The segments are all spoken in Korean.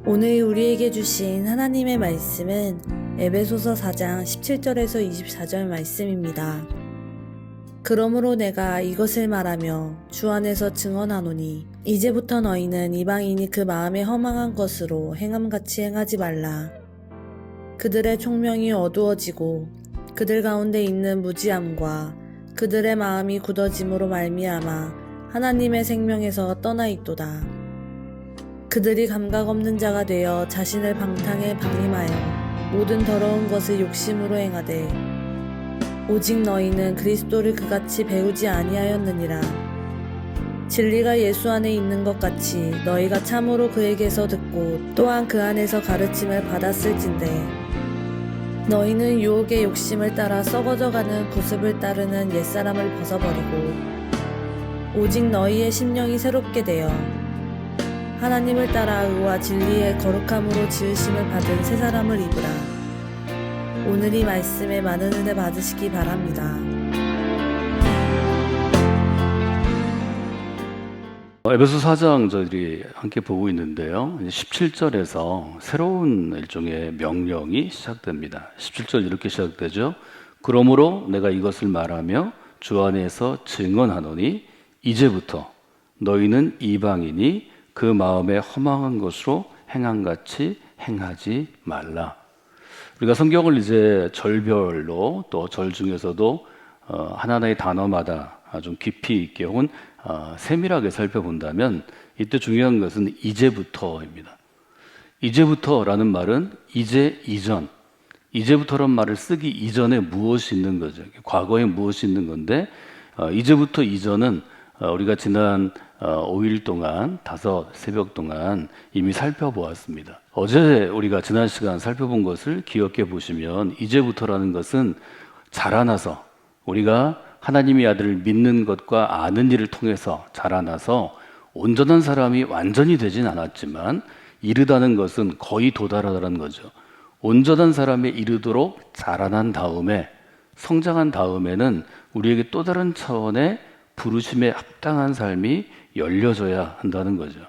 오늘 우리에게 주신 하나님의 말씀은 에베소서 4장 17절에서 24절 말씀입니다. 그러므로 내가 이것을 말하며 주 안에서 증언하노니 이제부터 너희는 이방인이 그 마음에 허망한 것으로 행함같이 행하지 말라. 그들의 총명이 어두워지고 그들 가운데 있는 무지함과 그들의 마음이 굳어짐으로 말미암아 하나님의 생명에서 떠나 있도다. 그들이 감각 없는 자가 되어 자신을 방탕에 방임하여 모든 더러운 것을 욕심으로 행하되 오직 너희는 그리스도를 그같이 배우지 아니하였느니라. 진리가 예수 안에 있는 것 같이 너희가 참으로 그에게서 듣고 또한 그 안에서 가르침을 받았을진대 너희는 유혹의 욕심을 따라 썩어져가는 구습을 따르는 옛사람을 벗어버리고 오직 너희의 심령이 새롭게 되어 하나님을 따라 의와 진리의 거룩함으로 지으심을 받은 새 사람을 입으라. 오늘 이 말씀에 많은 은혜 받으시기 바랍니다. 에베소 4장 저희들이 함께 보고 있는데요. 17절에서 새로운 일종의 명령이 시작됩니다. 17절 이렇게 시작되죠. 그러므로 내가 이것을 말하며 주 안에서 증언하노니 이제부터 너희는 이방인이 그 마음에 허망한 것으로 행함같이 행하지 말라. 우리가 성경을 이제 절별로 또 절 중에서도 하나하나의 단어마다 좀 깊이 있게 혹은 세밀하게 살펴본다면 이때 중요한 것은 이제부터입니다. 이제부터라는 말은 이제 이전, 이제부터란 말을 쓰기 이전에 무엇이 있는 거죠. 과거에 무엇이 있는 건데 이제부터 이전은 우리가 지난 5일 동안 5 새벽 동안 이미 살펴보았습니다. 어제 우리가 지난 시간 살펴본 것을 기억해 보시면 이제부터라는 것은 자라나서 우리가 하나님의 아들을 믿는 것과 아는 일을 통해서 자라나서 온전한 사람이 완전히 되진 않았지만 이르다는 것은 거의 도달하다는 거죠. 온전한 사람에 이르도록 자라난 다음에 성장한 다음에는 우리에게 또 다른 차원의 부르심에 합당한 삶이 열려져야 한다는 거죠.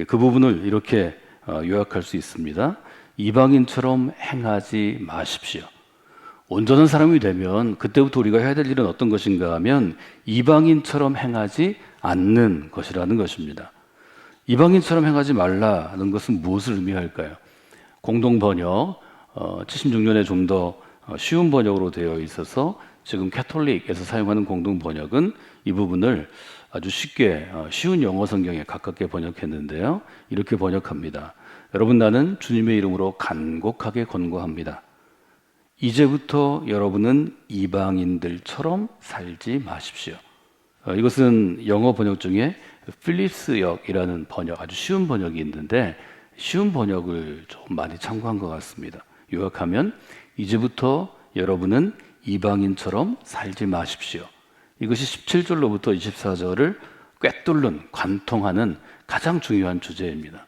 그 부분을 이렇게 요약할 수 있습니다. 이방인처럼 행하지 마십시오. 온전한 사람이 되면 그때부터 우리가 해야 될 일은 어떤 것인가 하면 이방인처럼 행하지 않는 것이라는 것입니다. 이방인처럼 행하지 말라는 것은 무엇을 의미할까요? 공동번역 76년에 좀 더 쉬운 번역으로 되어 있어서 지금 캐톨릭에서 사용하는 공동번역은 이 부분을 아주 쉽게 쉬운 영어 성경에 가깝게 번역했는데요. 이렇게 번역합니다. 여러분, 나는 주님의 이름으로 간곡하게 권고합니다. 이제부터 여러분은 이방인들처럼 살지 마십시오. 이것은 영어 번역 중에 필립스역이라는 번역, 아주 쉬운 번역이 있는데 쉬운 번역을 좀 많이 참고한 것 같습니다. 요약하면 이제부터 여러분은 이방인처럼 살지 마십시오. 이것이 17절로부터 24절을 꿰뚫는, 관통하는 가장 중요한 주제입니다.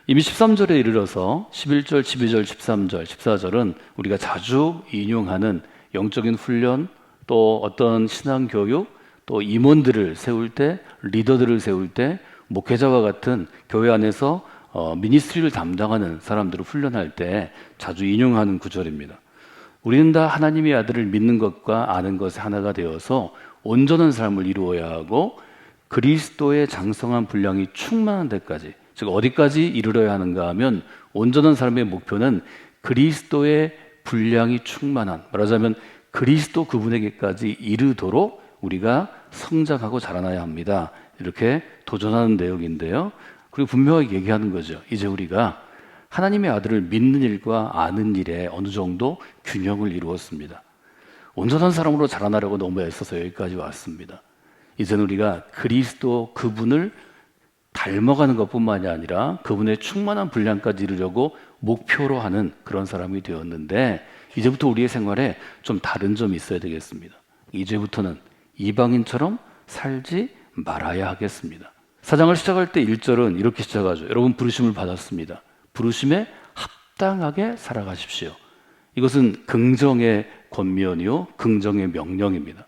이미 13절에 이르러서 11절, 12절, 13절, 14절은 우리가 자주 인용하는 영적인 훈련, 또 어떤 신앙교육, 또 임원들을 세울 때, 리더들을 세울 때, 목회자와 같은 교회 안에서 미니스트리를 담당하는 사람들을 훈련할 때 자주 인용하는 구절입니다. 우리는 다 하나님의 아들을 믿는 것과 아는 것에 하나가 되어서 온전한 삶을 이루어야 하고 그리스도의 장성한 분량이 충만한 데까지, 즉 어디까지 이르러야 하는가 하면 온전한 삶의 목표는 그리스도의 분량이 충만한, 말하자면 그리스도 그분에게까지 이르도록 우리가 성장하고 자라나야 합니다. 이렇게 도전하는 내용인데요. 그리고 분명하게 얘기하는 거죠. 이제 우리가 하나님의 아들을 믿는 일과 아는 일에 어느 정도 균형을 이루었습니다. 온전한 사람으로 자라나려고 너무 애써서 여기까지 왔습니다. 이제는 우리가 그리스도 그분을 닮아가는 것뿐만이 아니라 그분의 충만한 분량까지 이루려고 목표로 하는 그런 사람이 되었는데 이제부터 우리의 생활에 좀 다른 점이 있어야 되겠습니다. 이제부터는 이방인처럼 살지 말아야 하겠습니다. 사장을 시작할 때 1절은 이렇게 시작하죠. 여러분 부르심을 받았습니다. 부르심에 합당하게 살아가십시오. 이것은 긍정의 권면이요 긍정의 명령입니다.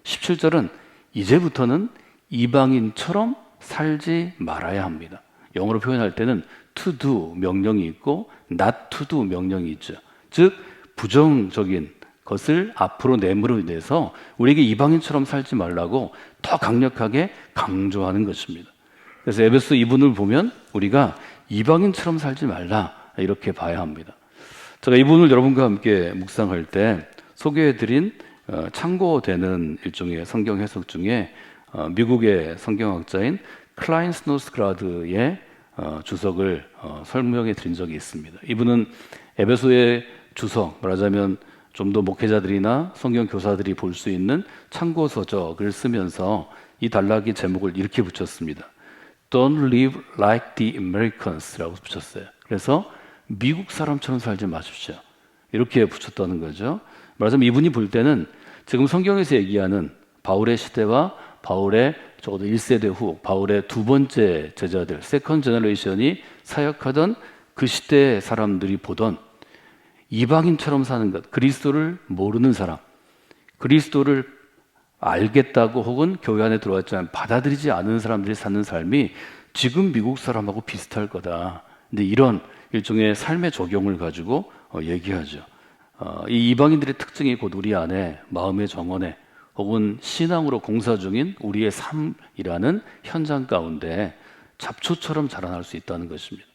17절은 이제부터는 이방인처럼 살지 말아야 합니다. 영어로 표현할 때는 to do 명령이 있고 not to do 명령이 있죠. 즉 부정적인 것을 앞으로 내므로 인해서 우리에게 이방인처럼 살지 말라고 더 강력하게 강조하는 것입니다. 그래서 에베소 2분을 보면 우리가 이방인처럼 살지 말라 이렇게 봐야 합니다. 제가 이 부분을 여러분과 함께 묵상할 때 소개해드린 참고되는 일종의 성경 해석 중에 미국의 성경학자인 클라인스 노스그라드의 주석을 설명해 드린 적이 있습니다. 이분은 에베소의 주석, 말하자면 좀 더 목회자들이나 성경 교사들이 볼 수 있는 참고 서적을 쓰면서 이 단락의 제목을 이렇게 붙였습니다. Don't live like the Americans라고 붙였어요. 그래서 미국 사람처럼 살지 마십시오. 이렇게 붙였다는 거죠. 말하자면 이분이 볼 때는 지금 성경에서 얘기하는 바울의 시대와 바울의 적어도 1세대 후 바울의 두 번째 제자들, 세컨 제너레이션이 사역하던 그 시대의 사람들이 보던 이방인처럼 사는 것, 그리스도를 모르는 사람, 그리스도를 알겠다고 혹은 교회 안에 들어왔지만 받아들이지 않은 사람들이 사는 삶이 지금 미국 사람하고 비슷할 거다. 근데 이런 일종의 삶의 적용을 가지고 얘기하죠. 이 이방인들의 특징이 곧 우리 안에 마음의 정원에 혹은 신앙으로 공사 중인 우리의 삶이라는 현장 가운데 잡초처럼 자라날 수 있다는 것입니다.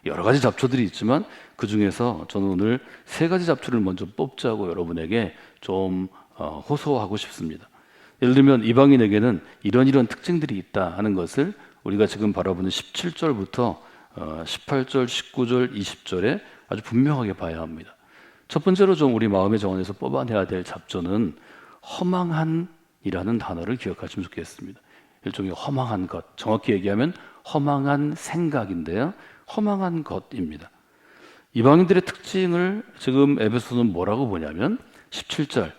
여러 가지 잡초들이 있지만 그 중에서 저는 오늘 세 가지 잡초를 먼저 뽑자고 여러분에게 좀 호소하고 싶습니다. 예를 들면 이방인에게는 이런 특징들이 있다 하는 것을 우리가 지금 바라보는 17절부터 18절, 19절, 20절에 아주 분명하게 봐야 합니다. 첫 번째로 좀 우리 마음의 정원에서 뽑아내야 될 잡초는 허망한이라는 단어를 기억하시면 좋겠습니다. 일종의 허망한 것, 정확히 얘기하면 허망한 생각인데요. 허망한 것입니다. 이방인들의 특징을 지금 에베소는 뭐라고 보냐면 17절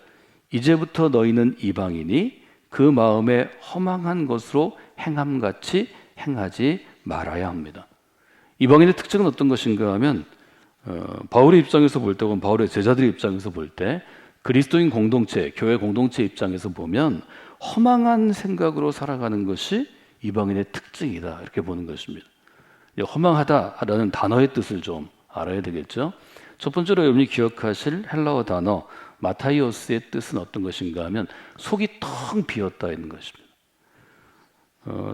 이제부터 너희는 이방인이 그 마음에 허망한 것으로 행함같이 행하지 말아야 합니다. 이방인의 특징은 어떤 것인가 하면 바울의 입장에서 볼 때 혹은 바울의 제자들의 입장에서 볼 때 그리스도인 공동체, 교회 공동체 입장에서 보면 허망한 생각으로 살아가는 것이 이방인의 특징이다 이렇게 보는 것입니다. 허망하다라는 단어의 뜻을 좀 알아야 되겠죠. 첫 번째로 여러분이 기억하실 헬라어 단어 마타이오스의 뜻은 어떤 것인가 하면 속이 텅 비었다 있는 것입니다.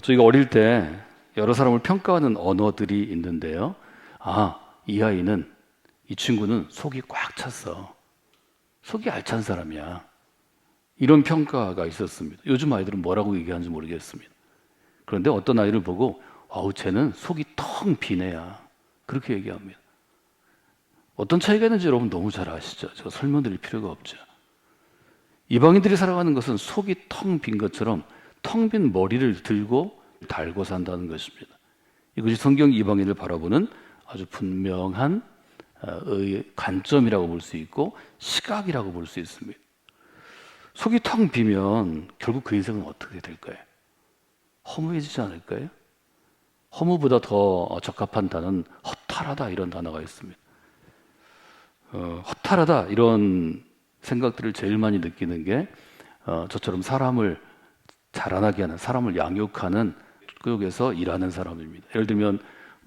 저희가 어릴 때 여러 사람을 평가하는 언어들이 있는데요. 이 아이는, 이 친구는 속이 꽉 찼어. 속이 알찬 사람이야. 이런 평가가 있었습니다. 요즘 아이들은 뭐라고 얘기하는지 모르겠습니다. 그런데 어떤 아이를 보고 쟤는 속이 텅 빈 애야. 그렇게 얘기합니다. 어떤 차이가 있는지 여러분 너무 잘 아시죠? 제가 설명드릴 필요가 없죠. 이방인들이 살아가는 것은 속이 텅 빈 것처럼 텅 빈 머리를 들고 달고 산다는 것입니다. 이것이 성경 이방인을 바라보는 아주 분명한 관점이라고 볼 수 있고 시각이라고 볼 수 있습니다. 속이 텅 비면 결국 그 인생은 어떻게 될까요? 허무해지지 않을까요? 허무보다 더 적합한 단어는 허탈하다 이런 단어가 있습니다. 허탈하다 이런 생각들을 제일 많이 느끼는 게 저처럼 사람을 자라나게 하는, 사람을 양육하는 교육에서 일하는 사람입니다. 예를 들면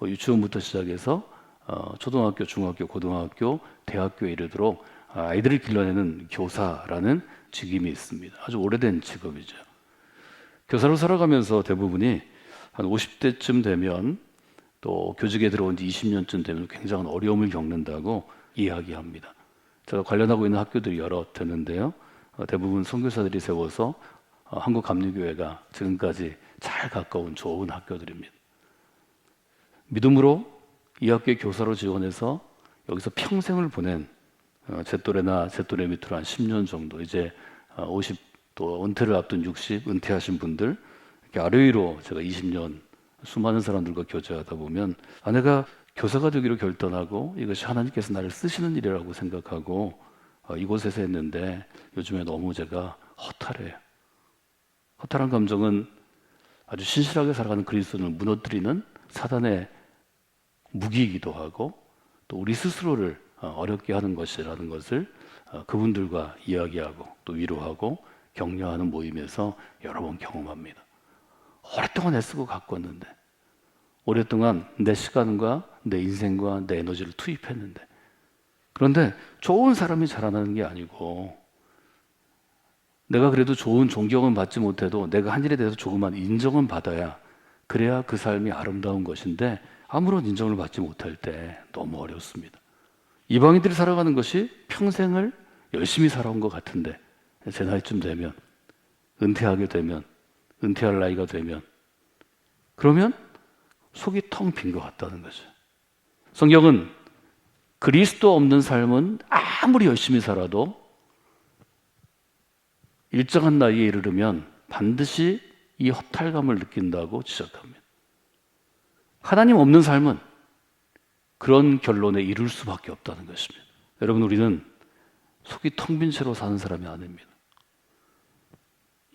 유치원부터 시작해서 초등학교, 중학교, 고등학교, 대학교에 이르도록 아이들을 길러내는 교사라는 직임이 있습니다. 아주 오래된 직업이죠. 교사로 살아가면서 대부분이 한 50대쯤 되면 또 교직에 들어온 지 20년쯤 되면 굉장한 어려움을 겪는다고 이야기합니다. 제가 관련하고 있는 학교들이 여러 되는데요. 대부분 선교사들이 세워서 한국감리교회가 지금까지 잘 가까운 좋은 학교들입니다. 믿음으로 이 학교에 교사로 지원해서 여기서 평생을 보낸 제 또래나 제 또래 밑으로 한 10년 정도 이제 50 또 은퇴를 앞둔 60 은퇴하신 분들 이렇게 아래 위로 제가 20년 수많은 사람들과 교제하다 보면 내가 교사가 되기로 결단하고 이것이 하나님께서 나를 쓰시는 일이라고 생각하고 이곳에서 했는데 요즘에 너무 제가 허탈해요. 허탈한 감정은 아주 신실하게 살아가는 그리스도인을 무너뜨리는 사단의 무기이기도 하고 또 우리 스스로를 어렵게 하는 것이라는 것을 그분들과 이야기하고 또 위로하고 격려하는 모임에서 여러 번 경험합니다. 오랫동안 애쓰고 가꿨는데 오랫동안 내 시간과 내 인생과 내 에너지를 투입했는데, 그런데 좋은 사람이 자라나는 게 아니고, 내가 그래도 좋은 존경은 받지 못해도 내가 한 일에 대해서 조그만 인정은 받아야, 그래야 그 삶이 아름다운 것인데, 아무런 인정을 받지 못할 때 너무 어렵습니다. 이방인들이 살아가는 것이 평생을 열심히 살아온 것 같은데, 제 나이쯤 되면, 은퇴하게 되면, 은퇴할 나이가 되면, 그러면 속이 텅 빈 것 같다는 거죠. 성경은 그리스도 없는 삶은 아무리 열심히 살아도 일정한 나이에 이르르면 반드시 이 허탈감을 느낀다고 지적합니다. 하나님 없는 삶은 그런 결론에 이를 수밖에 없다는 것입니다. 여러분, 우리는 속이 텅 빈 채로 사는 사람이 아닙니다.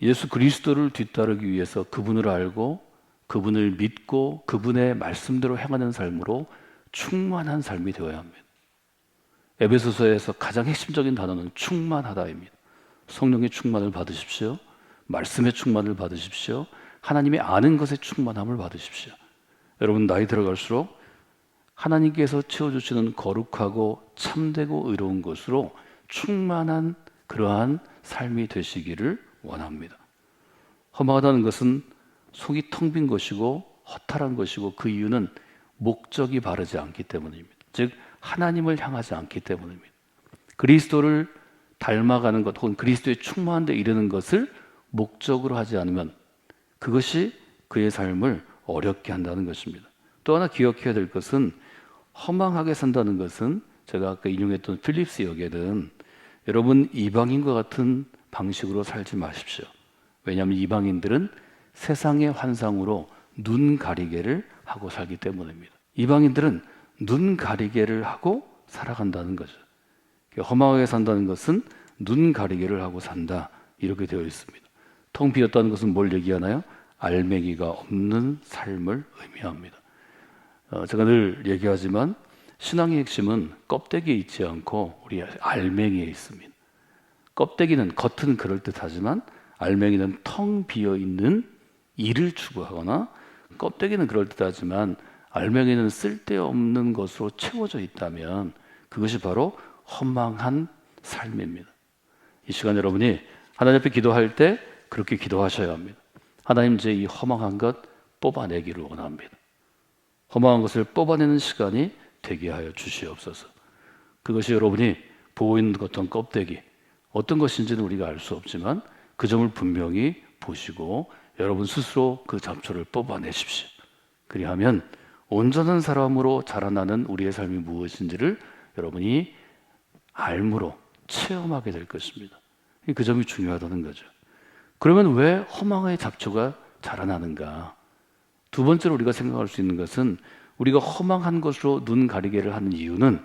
예수 그리스도를 뒤따르기 위해서 그분을 알고 그분을 믿고 그분의 말씀대로 행하는 삶으로 충만한 삶이 되어야 합니다. 에베소서에서 가장 핵심적인 단어는 충만하다입니다. 성령의 충만을 받으십시오. 말씀의 충만을 받으십시오. 하나님의 아는 것의 충만함을 받으십시오. 여러분, 나이 들어갈수록 하나님께서 채워주시는 거룩하고 참되고 의로운 것으로 충만한 그러한 삶이 되시기를 원합니다. 허망하다는 것은 속이 텅 빈 것이고 허탈한 것이고, 그 이유는 목적이 바르지 않기 때문입니다. 즉 하나님을 향하지 않기 때문입니다. 그리스도를 닮아가는 것 혹은 그리스도의 충만한 데 이르는 것을 목적으로 하지 않으면 그것이 그의 삶을 어렵게 한다는 것입니다. 또 하나 기억해야 될 것은, 허망하게 산다는 것은 제가 아까 인용했던 필립스 역에는 여러분 이방인과 같은 방식으로 살지 마십시오. 왜냐하면 이방인들은 세상의 환상으로 눈 가리개를 하고 살기 때문입니다. 이방인들은 눈 가리개를 하고 살아간다는 거죠. 허망하게 산다는 것은 눈 가리개를 하고 산다, 이렇게 되어 있습니다. 텅 비었다는 것은 뭘 얘기하나요? 알맹이가 없는 삶을 의미합니다. 제가 늘 얘기하지만 신앙의 핵심은 껍데기에 있지 않고 우리 알맹이에 있습니다. 껍데기는 겉은 그럴듯하지만 알맹이는 텅 비어있는 일을 추구하거나, 껍데기는 그럴듯하지만 알맹이는 쓸데없는 것으로 채워져 있다면 그것이 바로 허망한 삶입니다. 이 시간 여러분이 하나님 앞에 기도할 때 그렇게 기도하셔야 합니다. 하나님, 제 이 허망한 것 뽑아내기를 원합니다. 허망한 것을 뽑아내는 시간이 되게 하여 주시옵소서. 그것이 여러분이 보고 있는 어떤 껍데기, 어떤 것인지는 우리가 알 수 없지만 그 점을 분명히 보시고 여러분 스스로 그 잡초를 뽑아내십시오. 그리하면 온전한 사람으로 자라나는 우리의 삶이 무엇인지를 여러분이 알므로 체험하게 될 것입니다. 그 점이 중요하다는 거죠. 그러면 왜 허망의 잡초가 자라나는가? 두 번째로 우리가 생각할 수 있는 것은, 우리가 허망한 것으로 눈 가리개를 하는 이유는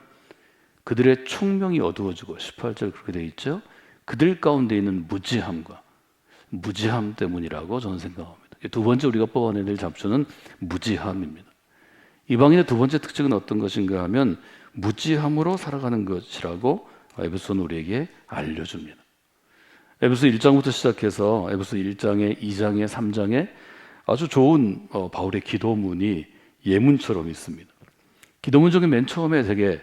그들의 총명이 어두워지고, 18절 그렇게 되어 있죠. 그들 가운데 있는 무지함 때문이라고 저는 생각합니다. 두 번째 우리가 뽑아내야 될 잡초는 무지함입니다. 이방인의 두 번째 특징은 어떤 것인가 하면 무지함으로 살아가는 것이라고 에베소는 우리에게 알려줍니다. 에베소 1장부터 시작해서 에베소 1장에 2장에 3장에 아주 좋은 바울의 기도문이 예문처럼 있습니다. 기도문 중에 맨 처음에 되게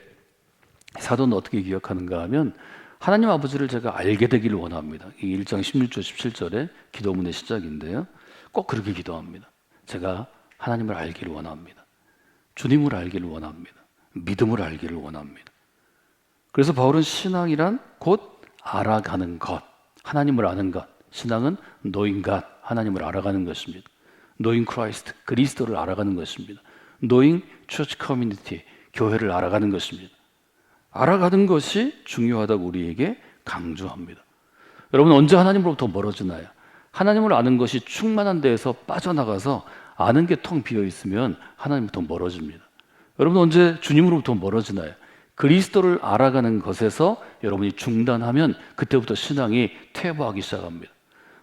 사도는 어떻게 기억하는가 하면, 하나님 아버지를 제가 알게 되기를 원합니다. 이 1장 16절 17절의 기도문의 시작인데요, 꼭 그렇게 기도합니다. 제가 하나님을 알기를 원합니다. 주님을 알기를 원합니다. 믿음을 알기를 원합니다. 그래서 바울은 신앙이란 곧 알아가는 것, 하나님을 아는 것. 신앙은 knowing God, 하나님을 알아가는 것입니다. knowing Christ, 그리스도를 알아가는 것입니다. knowing church community, 교회를 알아가는 것입니다. 알아가는 것이 중요하다고 우리에게 강조합니다. 여러분, 언제 하나님으로부터 멀어지나요? 하나님을 아는 것이 충만한 데에서 빠져나가서 아는 게 텅 비어 있으면 하나님부터 멀어집니다. 여러분, 언제 주님으로부터 멀어지나요? 그리스도를 알아가는 것에서 여러분이 중단하면 그때부터 신앙이 퇴보하기 시작합니다.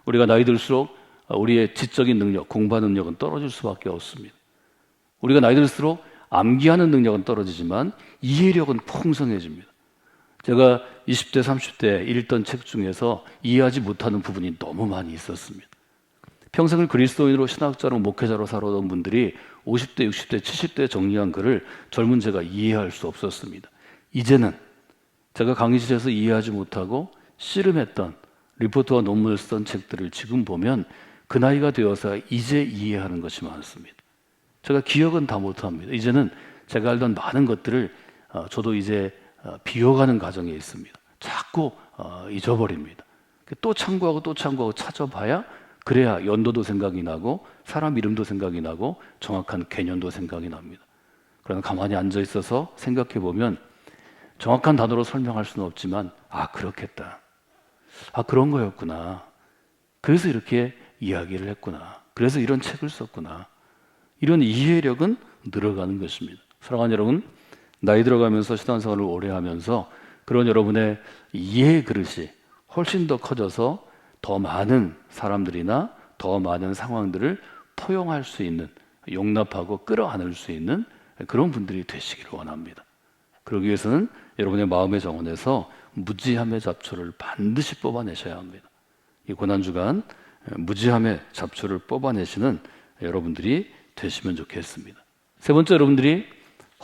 우리가 나이 들수록 우리의 지적인 능력, 공부하는 능력은 떨어질 수밖에 없습니다. 우리가 나이 들수록 암기하는 능력은 떨어지지만 이해력은 풍성해집니다. 제가 20대, 30대 읽던 책 중에서 이해하지 못하는 부분이 너무 많이 있었습니다. 평생을 그리스도인으로 신학자로 목회자로 살아온 분들이 50대, 60대, 70대 정리한 글을 젊은 제가 이해할 수 없었습니다. 이제는 제가 강의실에서 이해하지 못하고 씨름했던 리포트와 논문을 쓰던 책들을 지금 보면 그 나이가 되어서 이제 이해하는 것이 많습니다. 제가 기억은 다 못합니다. 이제는 제가 알던 많은 것들을 저도 이제 비워가는 과정에 있습니다. 자꾸 잊어버립니다. 또 참고하고 또 참고하고 찾아봐야 그래야 연도도 생각이 나고 사람 이름도 생각이 나고 정확한 개념도 생각이 납니다. 그러나 가만히 앉아 있어서 생각해 보면 정확한 단어로 설명할 수는 없지만 그렇겠다. 그런 거였구나. 그래서 이렇게 이야기를 했구나. 그래서 이런 책을 썼구나. 이런 이해력은 늘어가는 것입니다. 사랑하는 여러분, 나이 들어가면서 신앙생활을 오래 하면서 그런 여러분의 이해의 그릇이 훨씬 더 커져서 더 많은 사람들이나 더 많은 상황들을 포용할 수 있는, 용납하고 끌어안을 수 있는 그런 분들이 되시기를 원합니다. 그러기 위해서는 여러분의 마음의 정원에서 무지함의 잡초를 반드시 뽑아내셔야 합니다. 이 고난주간 무지함의 잡초를 뽑아내시는 여러분들이 되시면 좋겠습니다. 세 번째, 여러분들이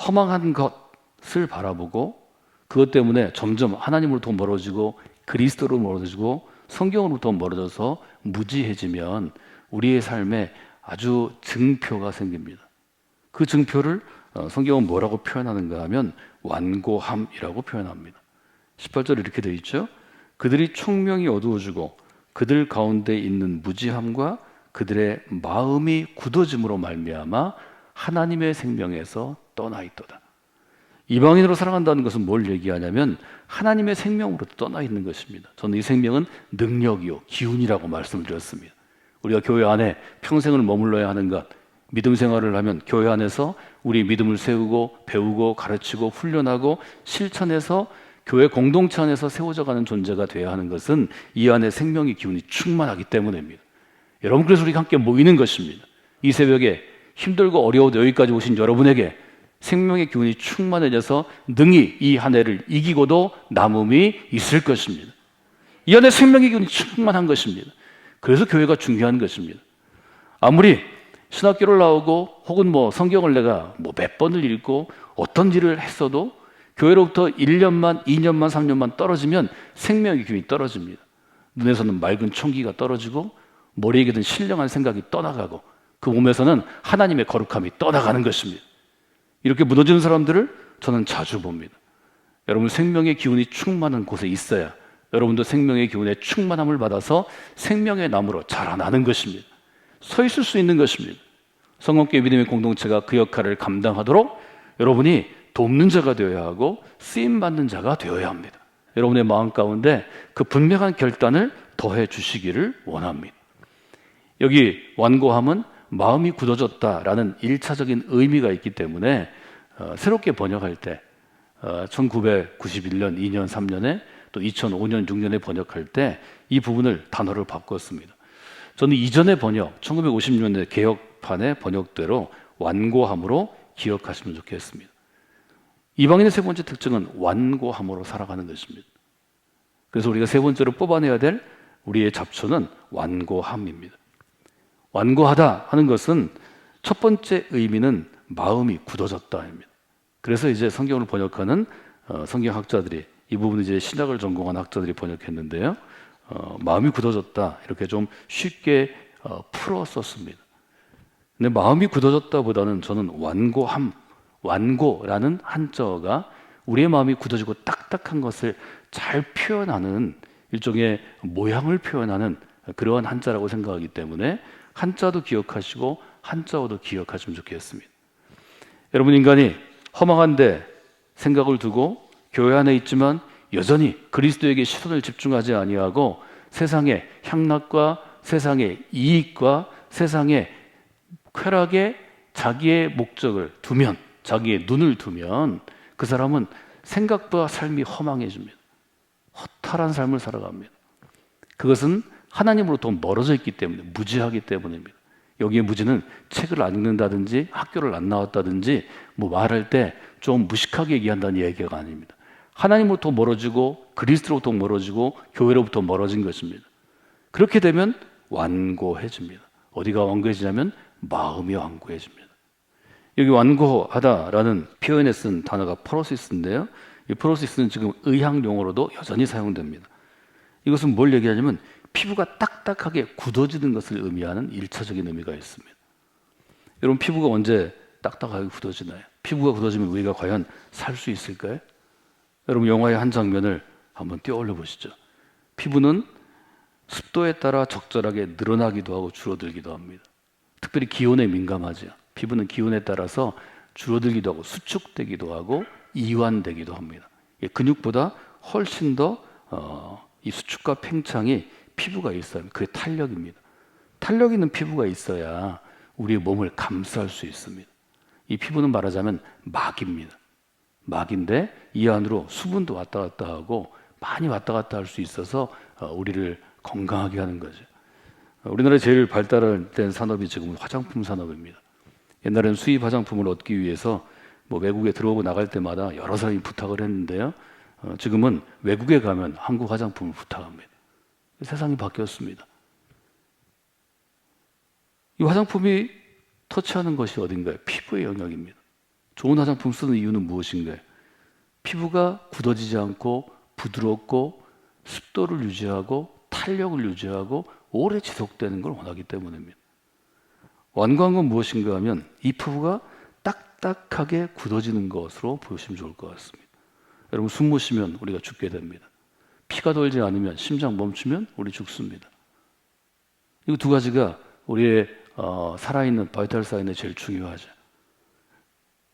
허망한 것을 바라보고 그것 때문에 점점 하나님으로부터 멀어지고 그리스도로 멀어지고 성경으로부터 멀어져서 무지해지면 우리의 삶에 아주 증표가 생깁니다. 그 증표를 성경은 뭐라고 표현하는가 하면 완고함이라고 표현합니다. 18절 이렇게 되어 있죠. 그들이 총명이 어두워지고 그들 가운데 있는 무지함과 그들의 마음이 굳어짐으로 말미암아 하나님의 생명에서 떠나 있도다. 이방인으로 살아간다는 것은 뭘 얘기하냐면 하나님의 생명으로부터 떠나 있는 것입니다. 저는 이 생명은 능력이요 기운이라고 말씀을 드렸습니다. 우리가 교회 안에 평생을 머물러야 하는 것, 믿음 생활을 하면 교회 안에서 우리 믿음을 세우고 배우고 가르치고 훈련하고 실천해서 교회 공동체 안에서 세워져가는 존재가 되어야 하는 것은 이 안에 생명의 기운이 충만하기 때문입니다. 여러분, 그래서 우리가 함께 모이는 것입니다. 이 새벽에 힘들고 어려워도 여기까지 오신 여러분에게 생명의 기운이 충만해져서 능히 이 한 해를 이기고도 남음이 있을 것입니다. 이 안에 생명의 기운이 충만한 것입니다. 그래서 교회가 중요한 것입니다. 아무리 신학교를 나오고 혹은 성경을 내가 몇 번을 읽고 어떤 일을 했어도 교회로부터 1년만, 2년만, 3년만 떨어지면 생명의 기운이 떨어집니다. 눈에서는 맑은 총기가 떨어지고 머리에 든 신령한 생각이 떠나가고 그 몸에서는 하나님의 거룩함이 떠나가는 것입니다. 이렇게 무너지는 사람들을 저는 자주 봅니다. 여러분, 생명의 기운이 충만한 곳에 있어야 여러분도 생명의 기운의 충만함을 받아서 생명의 나무로 자라나는 것입니다. 서 있을 수 있는 것입니다. 성공교회 믿음의 공동체가 그 역할을 감당하도록 여러분이 돕는 자가 되어야 하고 쓰임받는 자가 되어야 합니다. 여러분의 마음 가운데 그 분명한 결단을 더해 주시기를 원합니다. 여기 완고함은 마음이 굳어졌다라는 1차적인 의미가 있기 때문에 새롭게 번역할 때 1991년, 2년, 3년에 또 2005년, 6년에 번역할 때 이 부분을 단어를 바꿨습니다. 저는 이전의 번역, 1950년대 개혁판의 번역대로 완고함으로 기억하시면 좋겠습니다. 이방인의 세 번째 특징은 완고함으로 살아가는 것입니다. 그래서 우리가 세 번째로 뽑아내야 될 우리의 잡초는 완고함입니다. 완고하다 하는 것은 첫 번째 의미는 마음이 굳어졌다입니다. 그래서 이제 성경을 번역하는 성경학자들이 이 부분은 이제 신학을 전공한 학자들이 번역했는데요. 마음이 굳어졌다 이렇게 좀 쉽게 풀어 썼습니다. 근데 마음이 굳어졌다보다는 저는 완고함, 완고라는 한자어가 우리의 마음이 굳어지고 딱딱한 것을 잘 표현하는 일종의 모양을 표현하는 그러한 한자라고 생각하기 때문에 한자도 기억하시고 한자어도 기억하시면 좋겠습니다. 여러분, 인간이 허망한데 생각을 두고 교회 안에 있지만 여전히 그리스도에게 시선을 집중하지 아니하고 세상의 향락과 세상의 이익과 세상의 쾌락에 자기의 목적을 두면, 자기의 눈을 두면 그 사람은 생각과 삶이 허망해집니다. 허탈한 삶을 살아갑니다. 그것은 하나님으로부터 멀어져 있기 때문에, 무지하기 때문입니다. 여기에 무지는 책을 안 읽는다든지 학교를 안 나왔다든지 말할 때 좀 무식하게 얘기한다는 얘기가 아닙니다. 하나님으로부터 멀어지고 그리스도로부터 멀어지고 교회로부터 멀어진 것입니다. 그렇게 되면 완고해집니다. 어디가 완고해지냐면 마음이 완고해집니다. 여기 완고하다라는 표현에 쓴 단어가 프로시스인데요. 이 프로시스는 지금 의학 용어로도 여전히 사용됩니다. 이것은 뭘 얘기하냐면 피부가 딱딱하게 굳어지는 것을 의미하는 1차적인 의미가 있습니다. 여러분, 피부가 언제 딱딱하게 굳어지나요? 피부가 굳어지면 우리가 과연 살 수 있을까요? 여러분, 영화의 한 장면을 한번 뛰어올려 보시죠. 피부는 습도에 따라 적절하게 늘어나기도 하고 줄어들기도 합니다. 특별히 기온에 민감하죠. 피부는 기온에 따라서 줄어들기도 하고 수축되기도 하고 이완되기도 합니다. 근육보다 훨씬 더 이 수축과 팽창이 피부가 있어야 합니다. 그게 탄력입니다. 탄력 있는 피부가 있어야 우리의 몸을 감쌀 수 있습니다. 이 피부는 말하자면 막입니다. 막인데 이 안으로 수분도 왔다 갔다 하고 많이 왔다 갔다 할 수 있어서 우리를 건강하게 하는 거죠. 우리나라에 제일 발달된 산업이 지금 화장품 산업입니다. 옛날에는 수입 화장품을 얻기 위해서 외국에 들어오고 나갈 때마다 여러 사람이 부탁을 했는데요. 지금은 외국에 가면 한국 화장품을 부탁합니다. 세상이 바뀌었습니다. 이 화장품이 터치하는 것이 어딘가요? 피부의 영역입니다. 좋은 화장품 쓰는 이유는 무엇인가요? 피부가 굳어지지 않고 부드럽고 습도를 유지하고 탄력을 유지하고 오래 지속되는 걸 원하기 때문입니다. 완고한 건 무엇인가 하면 이 피부가 딱딱하게 굳어지는 것으로 보시면 좋을 것 같습니다. 여러분, 숨 못 쉬면 우리가 죽게 됩니다. 피가 돌지 않으면, 심장 멈추면 우리 죽습니다. 이 두 가지가 우리의 살아있는 바이탈 사인에 제일 중요하죠.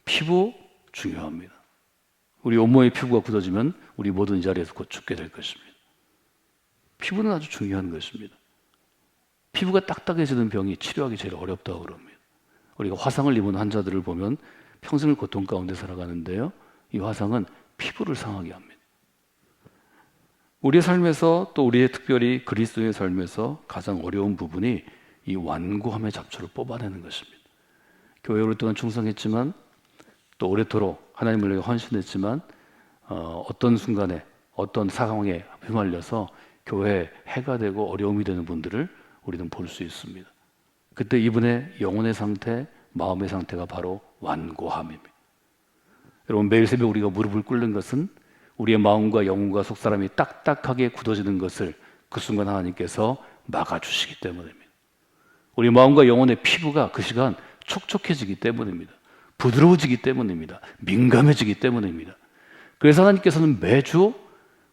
피부 중요합니다. 우리 온몸의 피부가 굳어지면 우리 모든 이 자리에서 곧 죽게 될 것입니다. 피부는 아주 중요한 것입니다. 피부가 딱딱해지는 병이 치료하기 제일 어렵다고 그럽니다. 우리가 화상을 입은 환자들을 보면 평생을 고통 가운데 살아가는데요. 이 화상은 피부를 상하게 합니다. 우리의 삶에서, 또 우리의 특별히 그리스도의 삶에서 가장 어려운 부분이 이 완고함의 잡초를 뽑아내는 것입니다. 교회에 오랫동안 충성했지만 또 오래도록 하나님을 위해 헌신했지만 어떤 순간에 어떤 상황에 휘말려서 교회에 해가 되고 어려움이 되는 분들을 우리는 볼 수 있습니다. 그때 이분의 영혼의 상태, 마음의 상태가 바로 완고함입니다. 여러분, 매일 새벽 우리가 무릎을 꿇는 것은 우리의 마음과 영혼과 속사람이 딱딱하게 굳어지는 것을 그 순간 하나님께서 막아주시기 때문입니다. 우리 마음과 영혼의 피부가 그 시간 촉촉해지기 때문입니다. 부드러워지기 때문입니다. 민감해지기 때문입니다. 그래서 하나님께서는 매주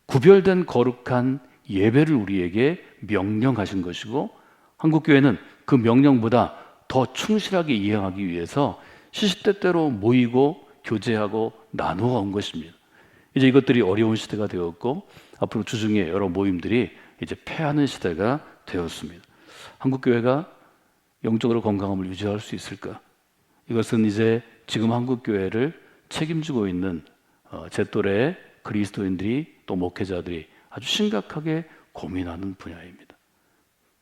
구별된 거룩한 예배를 우리에게 명령하신 것이고, 한국교회는 그 명령보다 더 충실하게 이행하기 위해서 시시때때로 모이고 교제하고 나누어 온 것입니다. 이제 이것들이 어려운 시대가 되었고 앞으로 주중에 여러 모임들이 이제 패하는 시대가 되었습니다. 한국교회가 영적으로 건강함을 유지할 수 있을까? 이것은 이제 지금 한국교회를 책임지고 있는 제 또래의 그리스도인들이, 또 목회자들이 아주 심각하게 고민하는 분야입니다.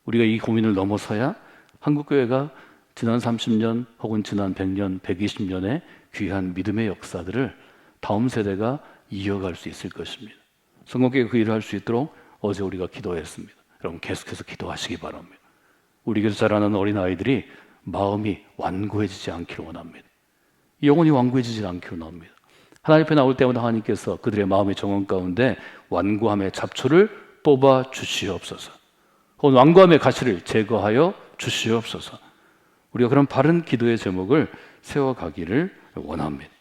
우리가 이 고민을 넘어서야 한국교회가 지난 30년 혹은 지난 100년, 120년의 귀한 믿음의 역사들을 다음 세대가 이어갈 수 있을 것입니다. 성공교회가 그 일을 할 수 있도록 어제 우리가 기도했습니다. 여러분, 계속해서 기도하시기 바랍니다. 우리 교회에서 자라는 어린아이들이 마음이 완고해지지 않기를 원합니다. 영혼이 완고해지지 않기를 원합니다. 하나님 앞에 나올 때마다 하나님께서 그들의 마음의 정원 가운데 완고함의 잡초를 뽑아 주시옵소서. 혹은 완고함의 가시를 제거하여 주시옵소서. 우리가 그런 바른 기도의 제목을 세워가기를 원합니다.